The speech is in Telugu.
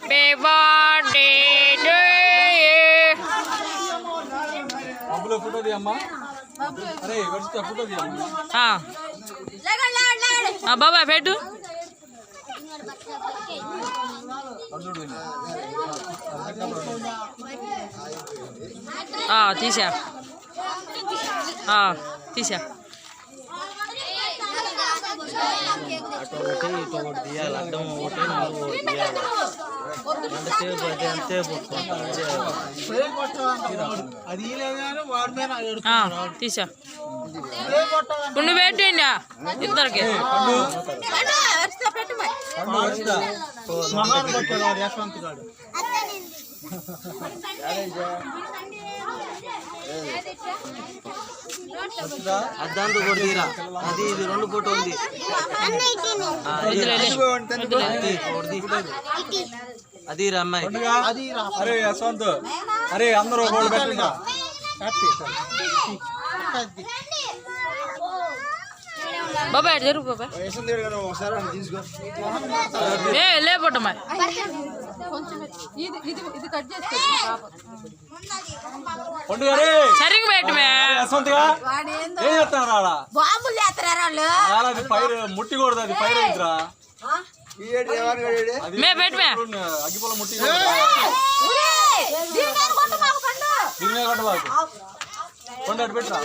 హ్యాపీ బర్త్డే టు అబ్బులో ఫోటో తీయమ్మా. అరే వర్షిత ఫోటో తీయమ్మా. బాబాయ్ పెట్టు. తీసా తీసా. అటు ఒకటి ఇటు ఒకటి తీయాలి. అడ్డం ఒకటి నాలుగు ఒకటి తీయాలి. ఎంతసేపు అయితే ఎంతసేపు తీసా. పుండు పెట్టిండా ఇద్దరికి. అద్దాంతో కూడా తీరా. అది ఇది రెండు ఫోటో ఉంది. అది అమ్మాయి. అరే యశ్వంత్, అరే అందరూ బాబాయ్ జరుగు బాబాయ్. లేపట మరి సరిగ్గా పెట్టమే. ఏం చేస్తున్నారు? పైరు ముట్టికూడదు, అది పైరు అవుతురా. మే పెట్టమే అగ్గిపొల ముట్టి దీని మీద కొట్టబాకు. కొండ పెట్టరా.